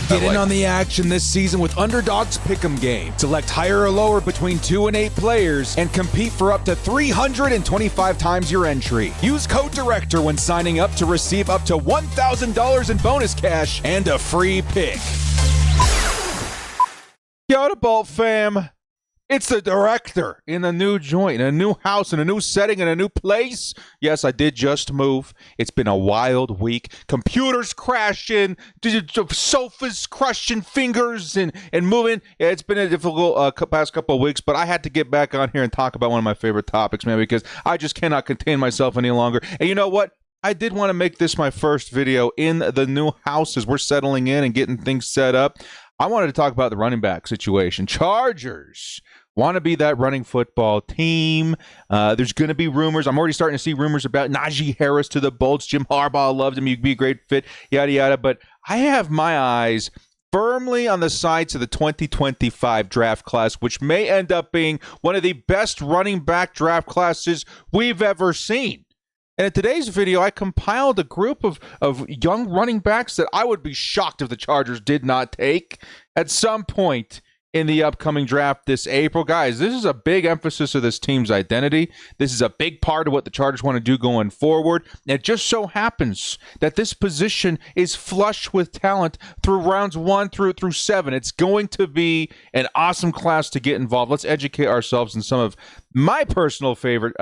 Get in on the action this season with Underdog's Pick'em game. Select higher or lower between 2 and 8 players and compete for up to 325 times your entry. Use code DIRECTOR when signing up to receive up to $1,000 in bonus cash and a free pick. Yo, the Bolt fam. It's the director in a new joint, in a new house, in a new setting, in a new place. Yes, I did just move. It's been a wild week. Computers crashing, sofas crushing fingers and moving. Yeah, it's been a difficult past couple of weeks, but I had to get back on here and talk about one of my favorite topics, man, because I just cannot contain myself any longer. And you know what? I did want to make this my first video in the new house as we're settling in and getting things set up. I wanted to talk about the running back situation. Chargers want to be that running football team. There's going to be rumors. I'm already starting to see rumors about Najee Harris to the Bolts. Jim Harbaugh loved him. He'd be a great fit, yada, yada. But I have my eyes firmly on the sights of the 2025 draft class, which may end up being one of the best running back draft classes we've ever seen. And in today's video, I compiled a group of young running backs that I would be shocked if the Chargers did not take at some point in the upcoming draft this April. Guys, this is a big emphasis of this team's identity. This is a big part of what the Chargers want to do going forward. And it just so happens that this position is flush with talent through rounds 1 through 7. It's going to be an awesome class to get involved. Let's educate ourselves in some of my personal favorite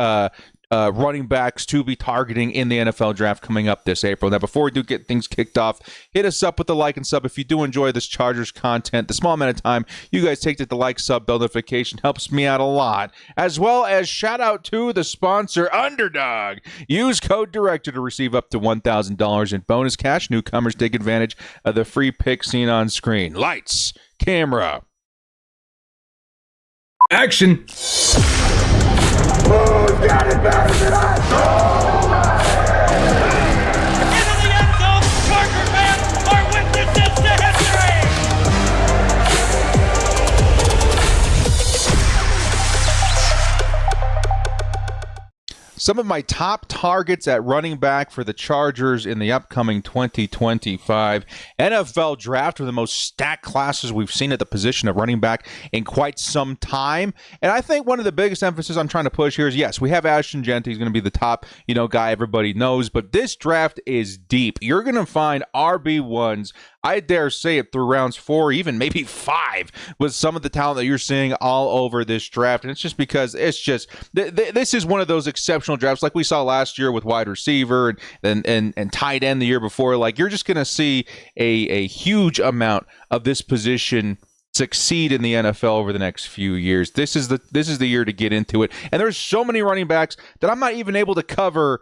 running backs to be targeting in the NFL draft coming up this April. Now, before we do get things kicked off, hit us up with the like and sub. If you do enjoy this Chargers content, the small amount of time you guys take to the like, sub, bell notification helps me out a lot. As well as shout out to the sponsor, Underdog. Use code DIRECTOR to receive up to $1,000 in bonus cash. Newcomers take advantage of the free pick seen on screen. Lights, camera, action. Who's got it better than us? Into the end zone, Charger fans are witnesses to history! Some of my top targets at running back for the Chargers in the upcoming 2025 NFL draft are the most stacked classes we've seen at the position of running back in quite some time. And I think one of the biggest emphasis I'm trying to push here is, yes, we have Ashton Jeanty. He's going to be the top, guy everybody knows. But this draft is deep. You're going to find RB1s, I dare say it, through rounds 4, even maybe 5, with some of the talent that you're seeing all over this draft. And it's just because this is one of those exceptional drafts like we saw last year with wide receiver and tight end the year before. Like, you're just going to see a huge amount of this position succeed in the NFL over the next few years. This is the year to get into it. And there's so many running backs that I'm not even able to cover,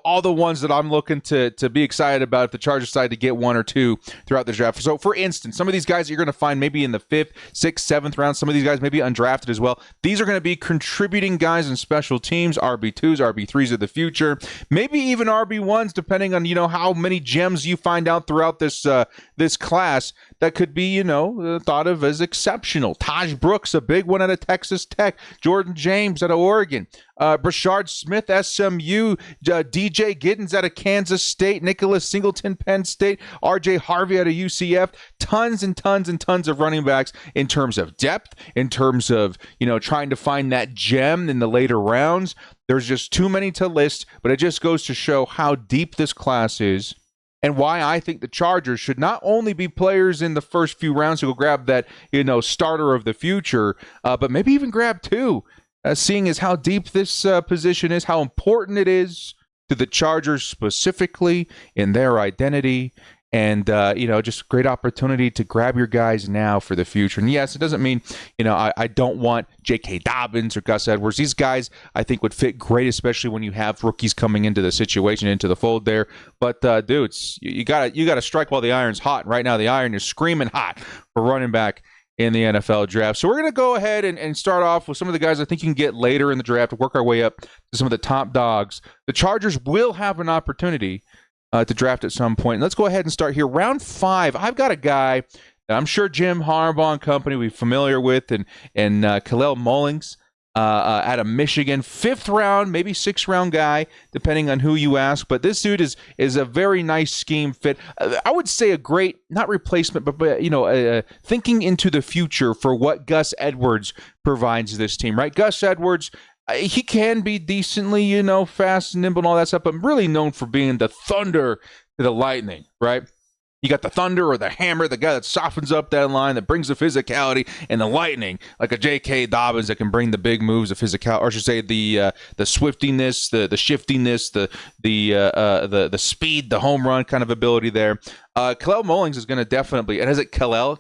all the ones that I'm looking to be excited about if the Chargers decide to get 1 or 2 throughout the draft. So, for instance, some of these guys that you're going to find maybe in the 5th, 6th, 7th round, some of these guys may be undrafted as well. These are going to be contributing guys in special teams, RB2s, RB3s of the future, maybe even RB1s, depending on, how many gems you find out throughout this class that could be, thought of as exceptional. Taj Brooks, a big one out of Texas Tech. Jordan James out of Oregon. Brashard Smith, SMU. DJ Giddens out of Kansas State. Nicholas Singleton, Penn State. RJ Harvey out of UCF. Tons and tons and tons of running backs in terms of depth, in terms of, trying to find that gem in the later rounds. There's just too many to list, but it just goes to show how deep this class is. And why I think the Chargers should not only be players in the first few rounds who will grab that, starter of the future, but maybe even grab 2, seeing as how deep this position is, how important it is to the Chargers specifically in their identity. And, just great opportunity to grab your guys now for the future. And yes, it doesn't mean, I don't want J.K. Dobbins or Gus Edwards. These guys, I think, would fit great, especially when you have rookies coming into the situation, into the fold there. But, dudes, you gotta strike while the iron's hot. Right now, the iron is screaming hot for running back in the NFL draft. So we're going to go ahead and start off with some of the guys I think you can get later in the draft, work our way up to some of the top dogs. The Chargers will have an opportunity to draft at some point. Let's go ahead and start here. Round 5, I've got a guy that I'm sure Jim Harbaugh and company will be familiar with, and Khalil Mullings. out of Michigan, 5th round, maybe 6th round guy, depending on who you ask. But this dude is a very nice scheme fit. I would say a great, not replacement, but thinking into the future for what Gus Edwards provides this team, right? Gus Edwards, he can be decently, fast and nimble and all that stuff, but really known for being the thunder to the lightning, right? You got the thunder or the hammer, the guy that softens up that line, that brings the physicality, and the lightning, like a J.K. Dobbins that can bring the big moves of physicality, or I should say the swiftiness, the shiftiness, the speed, the home run kind of ability there. Kalel Mullings is going to definitely, and is it Kalel?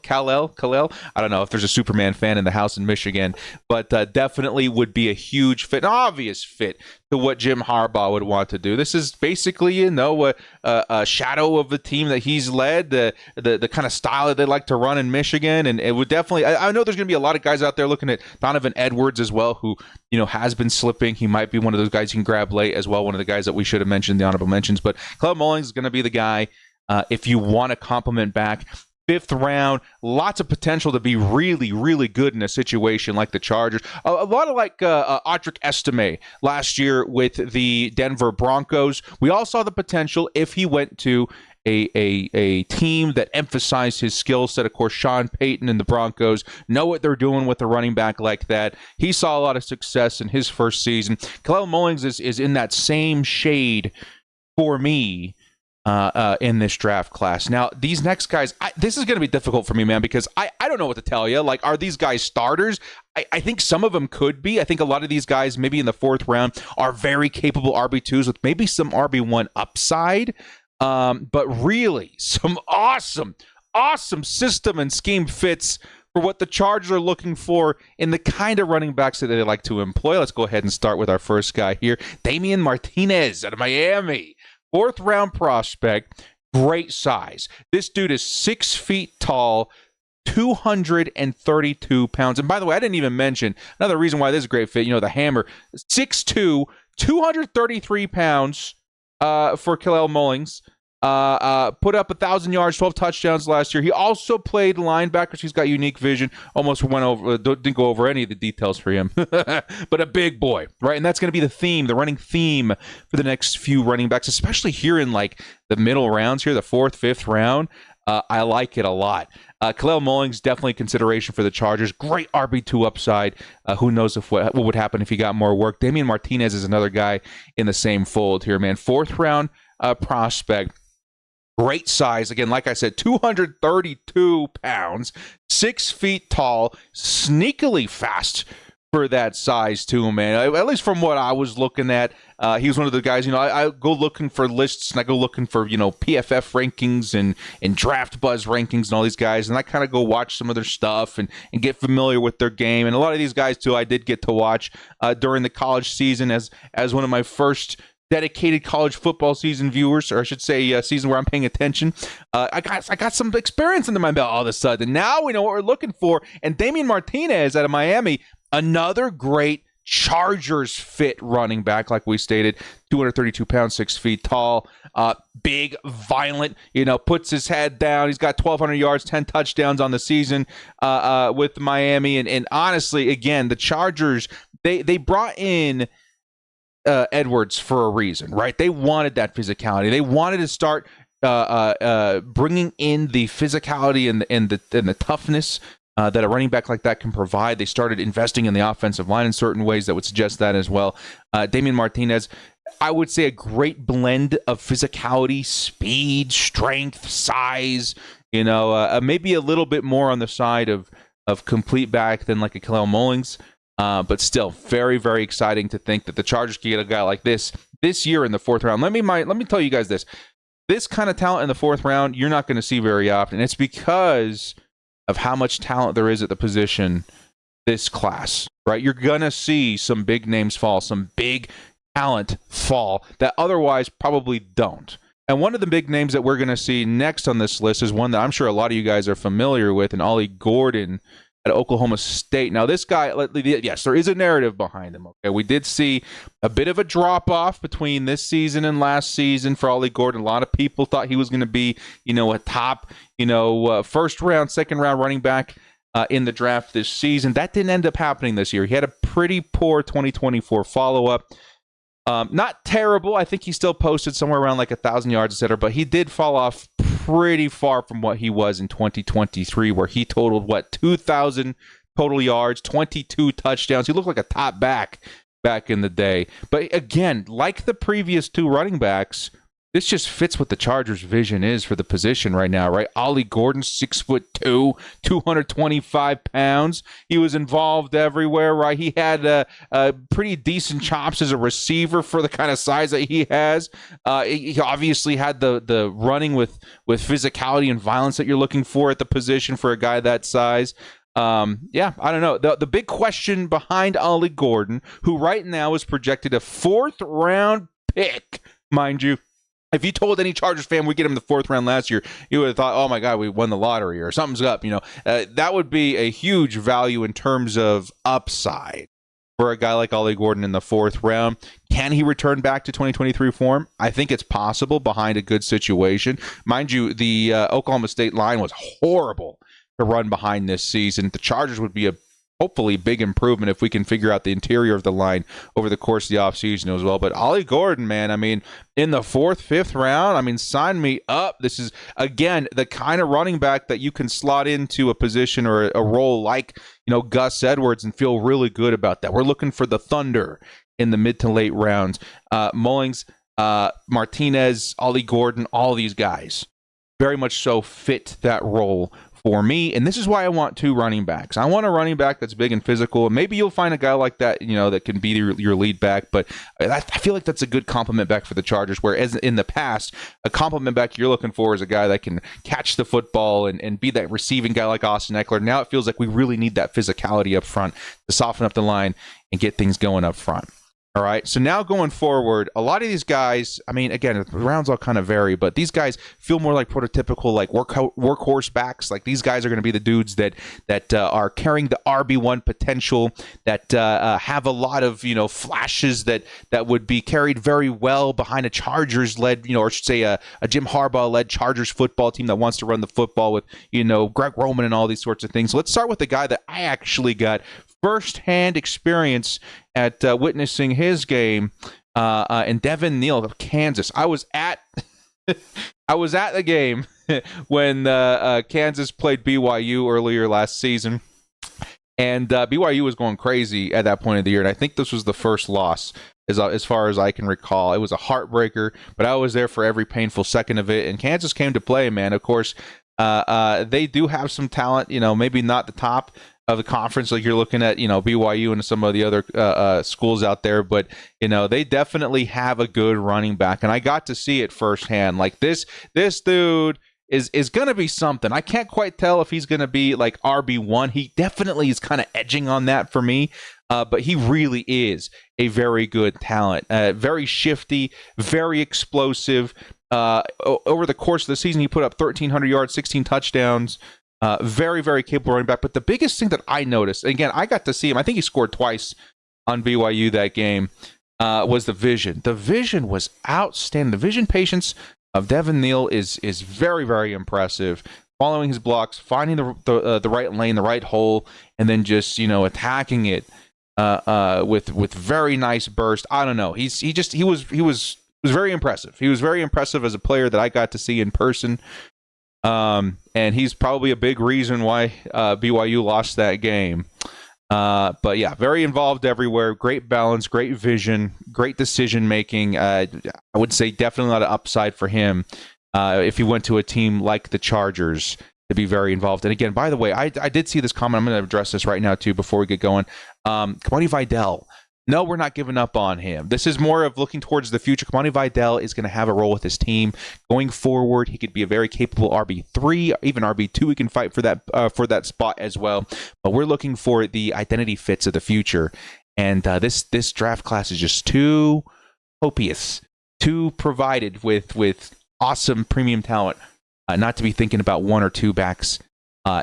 I don't know if there's a Superman fan in the house in Michigan, but definitely would be a huge fit, an obvious fit to what Jim Harbaugh would want to do. This is basically, a shadow of the team that he's led, the kind of style that they like to run in Michigan, and it would definitely, I know there's going to be a lot of guys out there looking at Donovan Edwards as well, who, has been slipping. He might be one of those guys you can grab late as well, one of the guys that we should have mentioned, the honorable mentions, but Kalel Mullings is going to be the guy. If you want to compliment back, 5th round, lots of potential to be really, really good in a situation like the Chargers. A lot of like Audric Estime last year with the Denver Broncos. We all saw the potential if he went to a team that emphasized his skill set. Of course, Sean Payton and the Broncos know what they're doing with a running back like that. He saw a lot of success in his first season. Kalel Mullings is in that same shade for me. In this draft class. Now, these next guys, this is going to be difficult for me, man, because I don't know what to tell you. Like, are these guys starters? I think some of them could be. I think a lot of these guys, maybe in the 4th round, are very capable RB2s with maybe some RB1 upside. But really, some awesome system and scheme fits for what the Chargers are looking for in the kind of running backs that they like to employ. Let's go ahead and start with our first guy here, Damian Martinez out of Miami. 4th round prospect, great size. This dude is 6 feet tall, 232 pounds. And by the way, I didn't even mention another reason why this is a great fit. The hammer, 6'2", 233 pounds for Kalel Mullings. Put up 1,000 yards, 12 touchdowns last year. He also played linebacker. He's got unique vision. Almost didn't go over any of the details for him. But a big boy, right? And that's going to be the theme, the running theme for the next few running backs, especially here in like the middle rounds here, the 4th, 5th round. I like it a lot. Kalel Mullings, definitely consideration for the Chargers. Great RB2 upside. Who knows what would happen if he got more work. Damian Martinez is another guy in the same fold here, man. 4th round prospect. Great size. Again, like I said, 232 pounds, 6 feet tall, sneakily fast for that size too, man. At least from what I was looking at, he was one of the guys, I go looking for lists and I go looking for, PFF rankings and Draft Buzz rankings and all these guys. And I kind of go watch some of their stuff and get familiar with their game. And a lot of these guys too, I did get to watch during the college season as one of my first dedicated college football season viewers, or I should say season where I'm paying attention. I got some experience under my belt all of a sudden. Now we know what we're looking for. And Damian Martinez out of Miami, another great Chargers fit running back, like we stated, 232 pounds, 6 feet tall, big, violent, puts his head down. He's got 1,200 yards, 10 touchdowns on the season with Miami. And honestly, again, the Chargers, they brought in Edwards for a reason, right? They wanted that physicality. They wanted to start bringing in the physicality and the toughness that a running back like that can provide. They started investing in the offensive line in certain ways that would suggest that as well. Damian Martinez, I would say a great blend of physicality, speed, strength, size, maybe a little bit more on the side of complete back than like a Kalel Mullings. But still, very, very exciting to think that the Chargers can get a guy like this year in the 4th round. Let me tell you guys this. This kind of talent in the 4th round, you're not going to see very often. It's because of how much talent there is at the position this class, right? You're going to see some big names fall, some big talent fall that otherwise probably don't. And one of the big names that we're going to see next on this list is one that I'm sure a lot of you guys are familiar with, and Ollie Gordon at Oklahoma State. Now, this guy, yes, there is a narrative behind him. Okay, we did see a bit of a drop-off between this season and last season for Ollie Gordon. A lot of people thought he was going to be, a top, first-round, second-round running back in the draft this season. That didn't end up happening this year. He had a pretty poor 2024 follow-up. Not terrible. I think he still posted somewhere around like 1,000 yards, etc. But he did fall off pretty far from what he was in 2023, where he totaled, 2,000 total yards, 22 touchdowns. He looked like a top back in the day. But again, like the previous two running backs, this just fits what the Chargers' vision is for the position right now, right? Ollie Gordon, 6'2", 225 pounds. He was involved everywhere, right? He had a pretty decent chops as a receiver for the kind of size that he has. He obviously had the running with physicality and violence that you're looking for at the position for a guy that size. I don't know. The big question behind Ollie Gordon, who right now is projected a 4th-round pick, mind you. If you told any Chargers fan we get him the 4th round last year, you would have thought, oh my God, we won the lottery or something's up. That would be a huge value in terms of upside for a guy like Ollie Gordon in the 4th round. Can he return back to 2023 form? I think it's possible behind a good situation. Mind you, the Oklahoma State line was horrible to run behind this season. The Chargers would be a hopefully big improvement if we can figure out the interior of the line over the course of the offseason as well. But Ollie Gordon, man, I mean, in the 4th, 5th round, I mean, sign me up. This is, again, the kind of running back that you can slot into a position or a role like, Gus Edwards and feel really good about that. We're looking for the Thunder in the mid to late rounds. Mullings, Martinez, Ollie Gordon, all these guys very much so fit that role for me, and this is why I want 2 running backs. I want a running back that's big and physical, and maybe you'll find a guy like that, that can be your lead back, but I feel like that's a good complement back for the Chargers, whereas in the past, a complement back you're looking for is a guy that can catch the football and be that receiving guy like Austin Eckler. Now it feels like we really need that physicality up front to soften up the line and get things going up front. All right, so now going forward, a lot of these guys, I mean, again, the rounds all kind of vary, but these guys feel more like prototypical, like workhorse backs. Like these guys are going to be the dudes that are carrying the RB1 potential, that have a lot of flashes that would be carried very well behind a Chargers-led, or I should say a Jim Harbaugh-led Chargers football team that wants to run the football with Greg Roman and all these sorts of things. So let's start with the guy that I actually got first-hand experience at witnessing his game, and Devin Neal of Kansas. I was at the game when Kansas played BYU earlier last season, and BYU was going crazy at that point of the year, and I think this was the first loss as far as I can recall. It was a heartbreaker, but I was there for every painful second of it, and Kansas came to play, man. Of course, they do have some talent, maybe not the top of the conference like you're looking at, BYU and some of the other schools out there, but they definitely have a good running back, and I got to see it firsthand. Like this dude is going to be something. I can't quite tell if he's going to be like RB1. He definitely is kind of edging on that for me, but he really is a very good talent. Very shifty, very explosive. Over the course of the season, he put up 1,300 yards, 16 touchdowns. Very, very capable running back. But the biggest thing that I noticed, again, I got to see him. I think he scored twice on BYU that game, was the vision. The vision was outstanding. The vision patience of Devin Neal is very, very impressive. Following his blocks, finding the right lane, the right hole, and then just attacking it with very nice burst. I don't know. He was very impressive. He was very impressive as a player that I got to see in person. And he's probably a big reason why BYU lost that game. But yeah, very involved everywhere. Great balance, great vision, great decision making. I would say definitely a lot of upside for him if he went to a team like the Chargers to be very involved. And again, by the way, I did see this comment. I'm going to address this right now too before we get going. Kamani Vidal. No, we're not giving up on him. This is more of looking towards the future. Kamani Vidal is going to have a role with his team going forward. He could be a very capable RB3, even RB2. He can fight for that spot as well. But we're looking for the identity fits of the future. And this draft class is just too copious, too provided with awesome premium talent, not to be thinking about 1 or 2 backs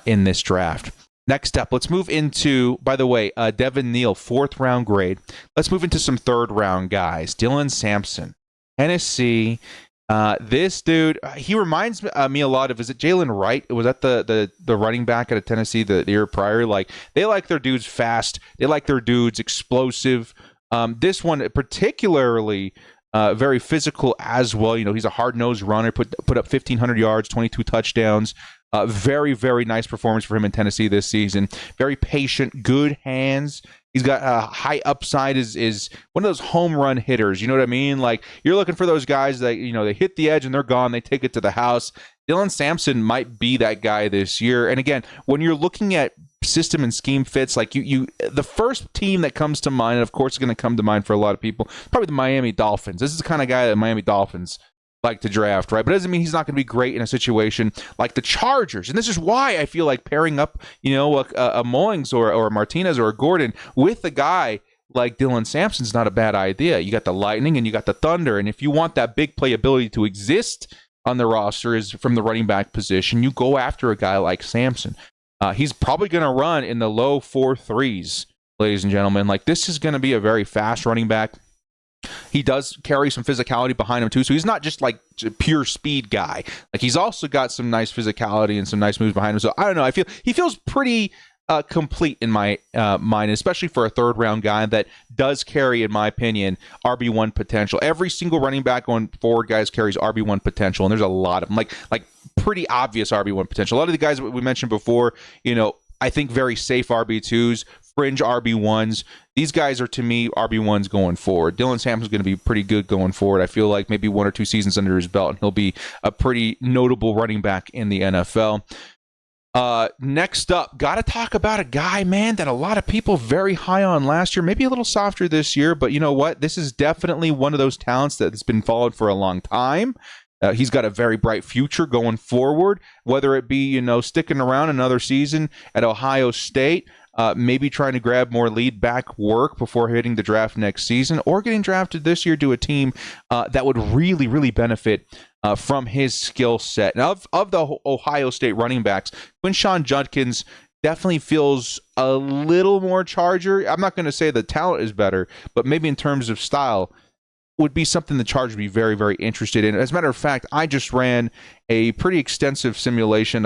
in this draft. Next up, let's move into, by the way, Devin Neal, 4th round grade. Let's move into some 3rd round guys. Dylan Sampson, Tennessee. This dude, he reminds me a lot of, is it Jalen Wright? Was that the running back out of Tennessee the year prior? Like, they like their dudes fast. They like their dudes explosive. This one particularly very physical as well. You know, he's a hard-nosed runner, put up 1,500 yards, 22 touchdowns. Very, very nice performance for him in Tennessee this season. Very patient, good hands. He's got a high upside, is one of those home run hitters. You know what I mean? Like, you're looking for those guys that, you know, they hit the edge and they're gone. They take it to the house. Dylan Sampson might be that guy this year. And again, when you're looking at system and scheme fits, like the first team that comes to mind, and of course is going to come to mind for a lot of people, probably the Miami Dolphins. This is the kind of guy that Miami Dolphins like to draft, right? But it doesn't mean he's not going to be great in a situation like the Chargers. And this is why I feel like pairing up, you know, a Mullings or a Martinez or a Gordon with a guy like Dylan Sampson's not a bad idea. You got the Lightning and you got the Thunder. And if you want that big playability to exist on the roster is from the running back position, you go after a guy like Sampson. He's probably going to run in the low 4.3s, ladies and gentlemen. Like, this is going to be a very fast running back. He does carry some physicality behind him too, so he's not just like a pure speed guy. Like, he's also got some nice physicality and some nice moves behind him. So I don't know. I feel he feels pretty complete in my mind, especially for a third-round guy that does carry, in my opinion, RB1 potential. Every single running back going forward, guys, carries RB1 potential, and there's a lot of them, like pretty obvious RB1 potential. A lot of the guys that we mentioned before, you know, I think very safe RB2s, fringe RB1s. These guys are, to me, RB1s going forward. Dylan Sampson's going to be pretty good going forward. I feel like maybe 1 or 2 seasons under his belt, and he'll be a pretty notable running back in the NFL. Next up, got to talk about a guy, man, that a lot of people very high on last year, maybe a little softer this year, but you know what? This is definitely one of those talents that's been followed for a long time. He's got a very bright future going forward, whether it be, you know, sticking around another season at Ohio State, maybe trying to grab more lead back work before hitting the draft next season, or getting drafted this year to a team that would really, really benefit from his skill set. Now, of the Ohio State running backs, Quinshon Judkins definitely feels a little more Charger. I'm not going to say the talent is better, but maybe in terms of style, would be something the Chargers would be very, very interested in. As a matter of fact, I just ran a pretty extensive simulation.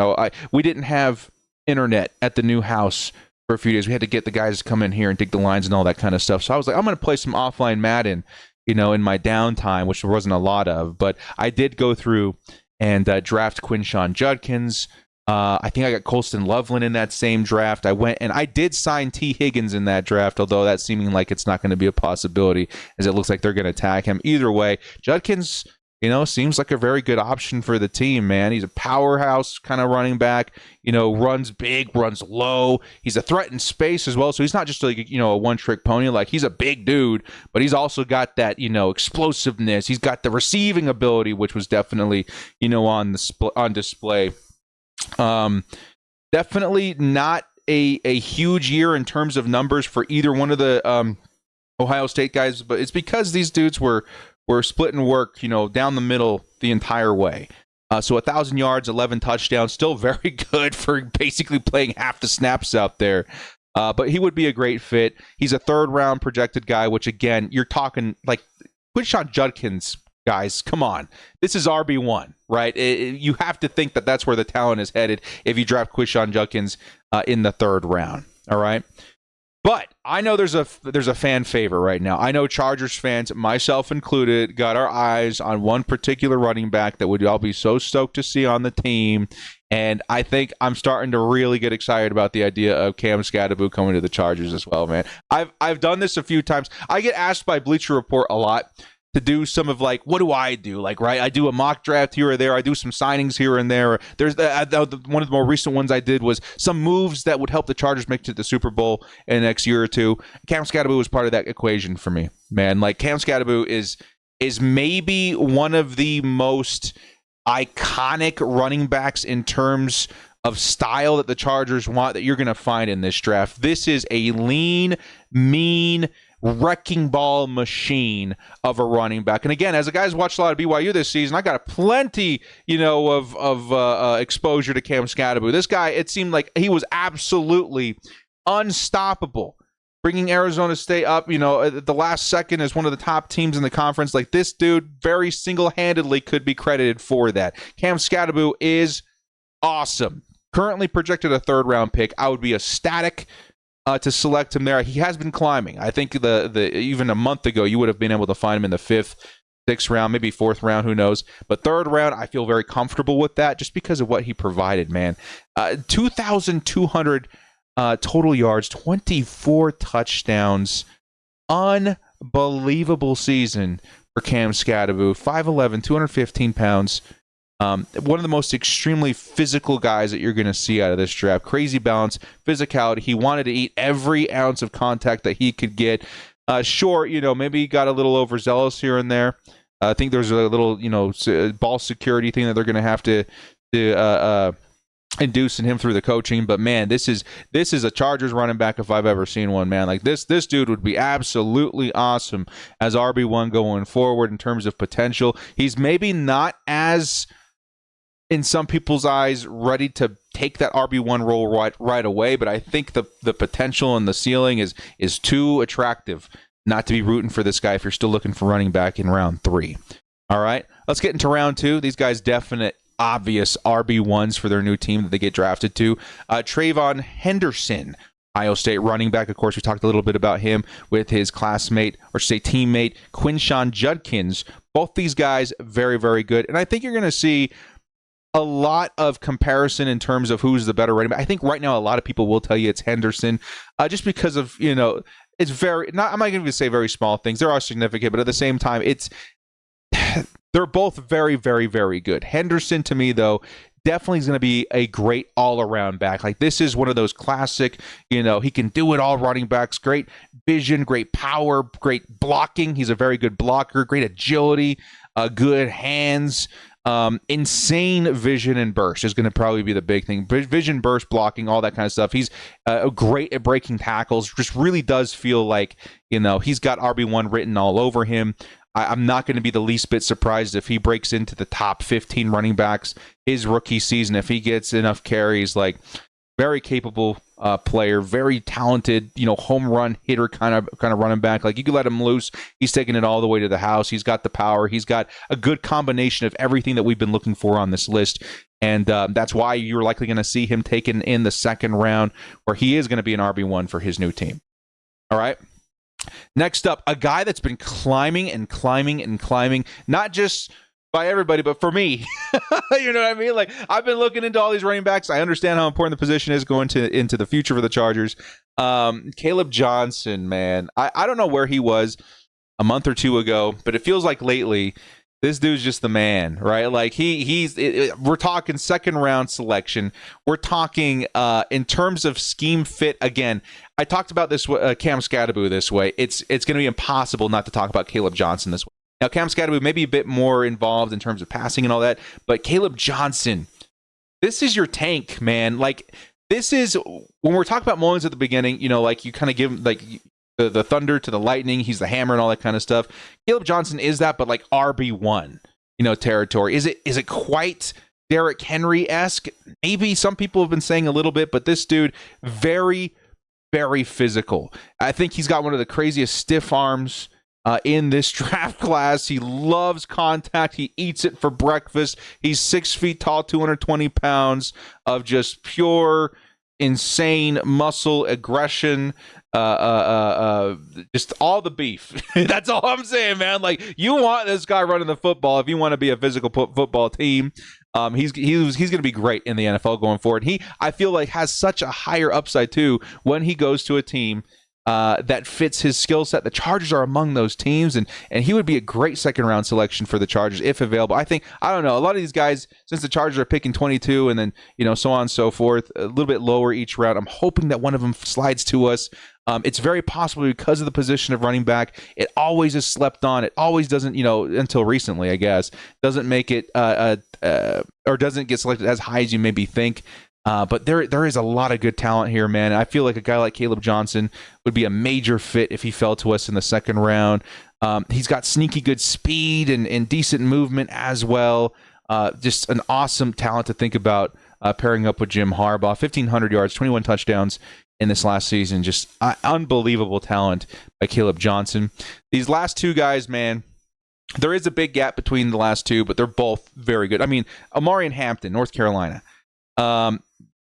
We didn't have internet at the new house for a few days. We had to get the guys to come in here and dig the lines and all that kind of stuff. So I was like, I'm going to play some offline Madden, you know, in my downtime, which there wasn't a lot of. But I did go through and draft Quinshon Judkins. I think I got Colston Loveland in that same draft. I went and I did sign T. Higgins in that draft, although that's seeming like it's not going to be a possibility, as it looks like they're going to tag him. Either way, Judkins, you know, seems like a very good option for the team, man. He's a powerhouse kind of running back, you know, runs big, runs low. He's a threat in space as well, so he's not just like, you know, a one-trick pony. Like, he's a big dude, but he's also got that, you know, explosiveness. He's got the receiving ability, which was definitely, you know, on display. Definitely not a huge year in terms of numbers for either one of the Ohio State guys, but it's because these dudes were splitting work, you know, down the middle the entire way. So 1,000 yards, 11 touchdowns, still very good for basically playing half the snaps out there. But he would be a great fit. He's a third-round projected guy, which, again, you're talking like Quinshon Judkins. Guys, come on. This is RB1, right? You have to think that that's where the talent is headed if you draft Quinshon Judkins in the third round, all right? But I know there's a fan favorite right now. I know Chargers fans, myself included, got our eyes on one particular running back that we'd all be so stoked to see on the team, and I think I'm starting to really get excited about the idea of Cam Skattebo coming to the Chargers as well, man. I've done this a few times. I get asked by Bleacher Report a lot to do some of, like, what do I do? Like, right, I do a mock draft here or there. I do some signings here and there. There's one of the more recent ones I did was some moves that would help the Chargers make it to the Super Bowl in the next year or two. Cam Skattebo was part of that equation for me, man. Like, Cam Skattebo is maybe one of the most iconic running backs in terms of style that the Chargers want that you're going to find in this draft. This is a lean, mean, wrecking ball machine of a running back. And again, as a guy who's watched a lot of BYU this season, I got plenty, you know, of exposure to Cam Skattebo. This guy, it seemed like he was absolutely unstoppable bringing Arizona State up, at the last second as one of the top teams in the conference. Like, this dude very single-handedly could be credited for that. Cam Skattebo is awesome. Currently projected a third-round pick. I would be ecstatic to select him there. He has been climbing. I think even a month ago, you would have been able to find him in the 5th, 6th round, maybe 4th round, who knows. But 3rd round, I feel very comfortable with that just because of what he provided, man. 2,200 total yards, 24 touchdowns. Unbelievable season for Cam Skattebo. 5'11", 215 pounds. One of the most extremely physical guys that you're going to see out of this draft. Crazy balance, physicality. He wanted to eat every ounce of contact that he could get. Sure, maybe he got a little overzealous here and there. I think there's a little, ball security thing that they're going to have to induce in him through the coaching. But man, this is a Chargers running back if I've ever seen one, man. Like this dude would be absolutely awesome as RB1 going forward in terms of potential. He's maybe not as, in some people's eyes, ready to take that RB1 role right away, but I think the potential and the ceiling is too attractive not to be rooting for this guy if you're still looking for running back in round 3. All right, let's get into round 2. These guys definite obvious RB1s for their new team that they get drafted to. Trayvon Henderson, Ohio State running back. Of course, we talked a little bit about him with his classmate, or say teammate, Quinshon Judkins. Both these guys, very, very good. And I think you're going to see a lot of comparison in terms of who's the better running back. I think right now a lot of people will tell you it's Henderson, just because of, it's very, I'm not going to say very small things. There are significant, but at the same time, they're both very, very, very good. Henderson, to me, though, definitely is going to be a great all-around back. Like, this is one of those classic, he can do it all running backs. Great vision, great power, great blocking. He's a very good blocker, great agility, good hands. Insane vision and burst is going to probably be the big thing. Vision, burst, blocking, all that kind of stuff. He's great at breaking tackles. Just really does feel like, he's got RB1 written all over him. I'm not going to be the least bit surprised if he breaks into the top 15 running backs his rookie season, if he gets enough carries. Like, very capable player, very talented, home run hitter kind of running back. Like, you could let him loose. He's taking it all the way to the house. He's got the power. He's got a good combination of everything that we've been looking for on this list. And that's why you're likely going to see him taken in the 2nd round, where he is going to be an RB1 for his new team. All right. Next up, a guy that's been climbing and climbing and climbing, not just by everybody, but for me. You know what I mean? Like, I've been looking into all these running backs. I understand how important the position is going into the future for the Chargers. Caleb Johnson, man. I don't know where he was a month or 2 ago, but it feels like lately this dude's just the man, right? Like, we're talking 2nd round selection. We're talking in terms of scheme fit. Again, I talked about this Cam Skattebo this way. It's going to be impossible not to talk about Caleb Johnson this way. Now, Cam Skattebo may be a bit more involved in terms of passing and all that, but Caleb Johnson, this is your tank, man. Like, this is, when we're talking about Mullins at the beginning, like, you kind of give him, like, the thunder to the lightning. He's the hammer and all that kind of stuff. Caleb Johnson is that, but like RB1, territory. Is it quite Derrick Henry-esque? Maybe. Some people have been saying a little bit, but this dude, very, very physical. I think he's got one of the craziest stiff arms in this draft class. He loves contact. He eats it for breakfast. He's 6 feet tall, 220 pounds of just pure, insane muscle, aggression, just all the beef. That's all I'm saying, man. Like, you want this guy running the football if you want to be a physical football team. He's going to be great in the NFL going forward. I feel like, has such a higher upside too when he goes to a team that fits his skill set. The Chargers are among those teams, and he would be a great 2nd round selection for the Chargers if available. I don't know, a lot of these guys, since the Chargers are picking 22 and then, so on and so forth, a little bit lower each round, I'm hoping that one of them slides to us. It's very possible because of the position of running back. It always is slept on. It always doesn't, until recently, I guess, doesn't make it or doesn't get selected as high as you maybe think. But there is a lot of good talent here, man. I feel like a guy like Caleb Johnson would be a major fit if he fell to us in the 2nd round. He's got sneaky good speed and decent movement as well. Just an awesome talent to think about pairing up with Jim Harbaugh. 1,500 yards, 21 touchdowns in this last season. Just unbelievable talent by Caleb Johnson. These last two guys, man, there is a big gap between the last two, but they're both very good. I mean, Omarion Hampton, North Carolina.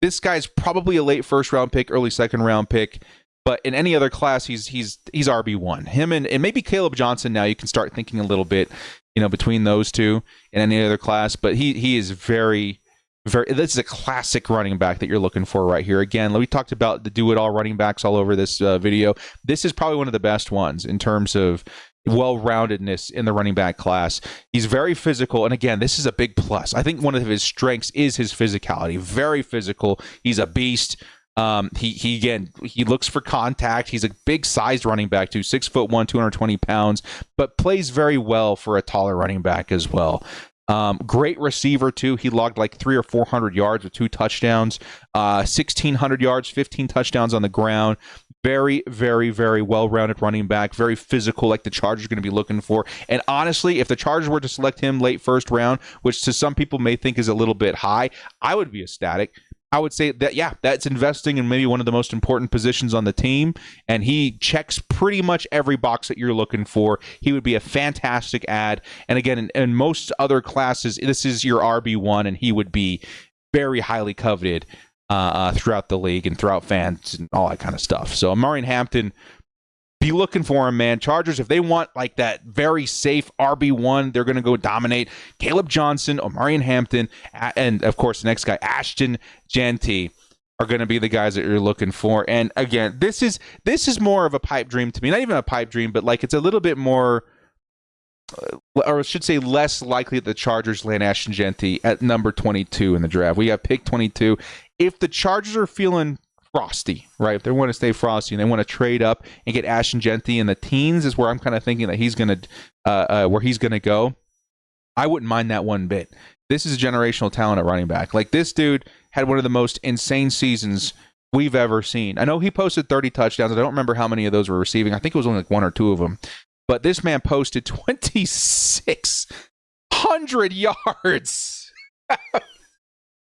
This guy's probably a late first-round pick, early second-round pick. But in any other class, he's RB1. Him and maybe Caleb Johnson. Now you can start thinking a little bit, between those two in any other class. But he is very, very. This is a classic running back that you're looking for right here. Again, we talked about the do-it-all running backs all over this video. This is probably one of the best ones in terms of well-roundedness in the running back class. He's very physical, and again, this is a big plus. I think one of his strengths is his physicality. Very physical. He's a beast. He looks for contact. He's a big sized running back too, 6'1", 220 pounds, but plays very well for a taller running back as well. Great receiver too. He logged like 300 or 400 yards with 2 touchdowns, 1,600 yards, 15 touchdowns on the ground. Very, very, very well-rounded running back. Very physical, like the Chargers are going to be looking for. And honestly, if the Chargers were to select him late first round, which to some people may think is a little bit high, I would be ecstatic. I would say that, that's investing in maybe one of the most important positions on the team, and he checks pretty much every box that you're looking for. He would be a fantastic add. And again, in most other classes, this is your RB1, and he would be very highly coveted throughout the league and throughout fans and all that kind of stuff. So Omarion Hampton, be looking for him, man. Chargers, if they want like that very safe RB1, they're going to go dominate. Caleb Johnson, Omarion Hampton, and of course the next guy, Ashton Jeanty, are going to be the guys that you're looking for. And again, this is more of a pipe dream to me. Not even a pipe dream, but like it's a little bit more, or I should say less likely that the Chargers land Ashton Jeanty at number 22 in the draft. We have pick 22. If the Chargers are feeling frosty, right? If they want to stay frosty and they want to trade up and get Ashton Jeanty in the teens, is where I'm kind of thinking that he's going to where he's going to go. I wouldn't mind that one bit. This is a generational talent at running back. Like, this dude had one of the most insane seasons we've ever seen. I know he posted 30 touchdowns. I don't remember how many of those were receiving. I think it was only like 1 or 2 of them. But this man posted 2,600 yards.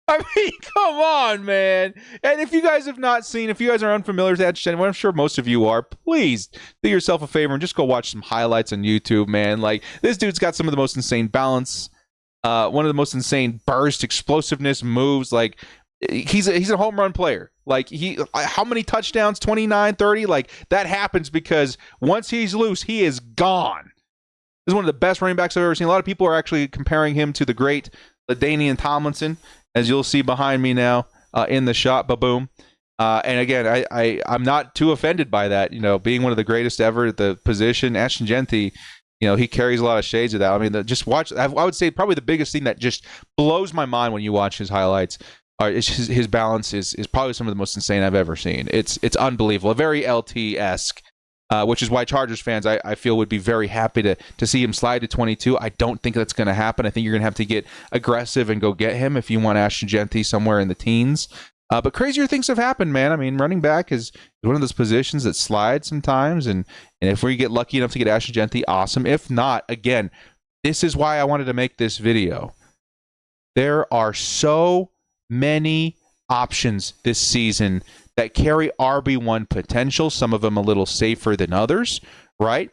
I mean, come on, man. And if you guys have not seen, if you guys are unfamiliar with Ashton, well, I'm sure most of you are, please do yourself a favor and just go watch some highlights on YouTube, man. Like, this dude's got some of the most insane balance, one of the most insane burst, explosiveness, moves. Like, he's a home run player. Like, how many touchdowns? 29, 30? Like, that happens because once he's loose, he is gone. This is one of the best running backs I've ever seen. A lot of people are actually comparing him to the great LaDainian Tomlinson, as you'll see behind me now in the shot, ba-boom. And again, I'm not too offended by that. Being one of the greatest ever at the position, Ashton Jeanty, he carries a lot of shades of that. I mean, just watch. I would say probably the biggest thing that just blows my mind when you watch his highlights is his balance is probably some of the most insane I've ever seen. It's unbelievable. Very LT-esque. Which is why Chargers fans, I feel, would be very happy to see him slide to 22. I don't think that's going to happen. I think you're going to have to get aggressive and go get him if you want Ashton Jeanty somewhere in the teens. But crazier things have happened, man. I mean, running back is one of those positions that slides sometimes. And if we get lucky enough to get Ashton Jeanty, awesome. If not, again, this is why I wanted to make this video. There are so many options this season that carry RB1 potential, some of them a little safer than others, right?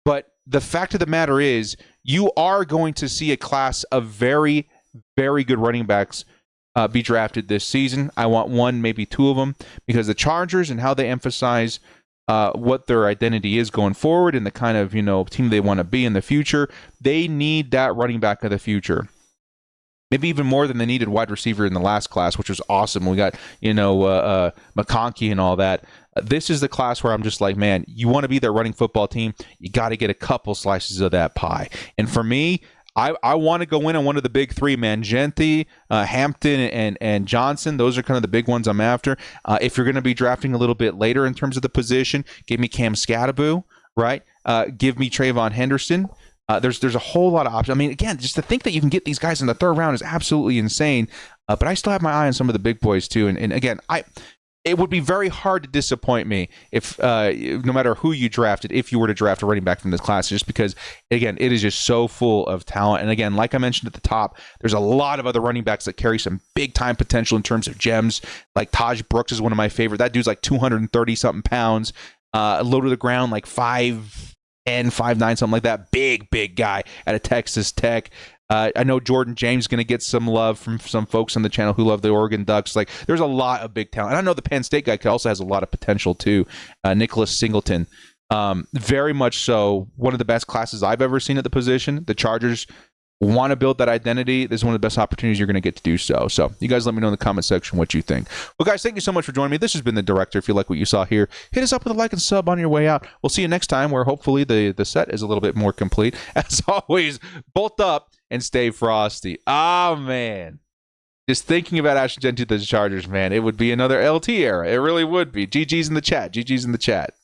But the fact of the matter is, you are going to see a class of very, very good running backs be drafted this season. I want 1, maybe 2 of them, because the Chargers and how they emphasize what their identity is going forward and the kind of team they want to be in the future, they need that running back of the future. Maybe even more than they needed wide receiver in the last class, which was awesome. We got, McConkey and all that. This is the class where I'm just like, man, you want to be their running football team, you got to get a couple slices of that pie. And for me, I want to go in on one of the big 3, man. Jeanty, Hampton, and Johnson. Those are kind of the big ones I'm after. If you're going to be drafting a little bit later in terms of the position, give me Cam Skattebo, right? Give me Trayvon Henderson. There's a whole lot of options. I mean, again, just to think that you can get these guys in the 3rd round is absolutely insane. But I still have my eye on some of the big boys too. And again, it would be very hard to disappoint me if, no matter who you drafted, if you were to draft a running back from this class, just because, again, it is just so full of talent. And again, like I mentioned at the top, there's a lot of other running backs that carry some big time potential in terms of gems. Like Taj Brooks is one of my favorite. That dude's like 230 something pounds, low to the ground, like 5'10", 5'9", something like that. Big guy out of Texas Tech. I know Jordan James is going to get some love from some folks on the channel who love the Oregon Ducks. Like, there's a lot of big talent. And I know the Penn State guy also has a lot of potential too. Nicholas Singleton, very much so. One of the best classes I've ever seen at the position. The Chargers want to build that identity. This is one of the best opportunities you're going to get to do so. So you guys let me know in the comment section what you think. Well, guys, thank you so much for joining me. This has been The Director. If you like what you saw here, hit us up with a like and sub on your way out. We'll see you next time, where hopefully the set is a little bit more complete. As always, bolt up and stay frosty. Oh, man. Just thinking about Ashton Jeanty to the Chargers, man, it would be another LT era. It really would be. GG's in the chat. GG's in the chat.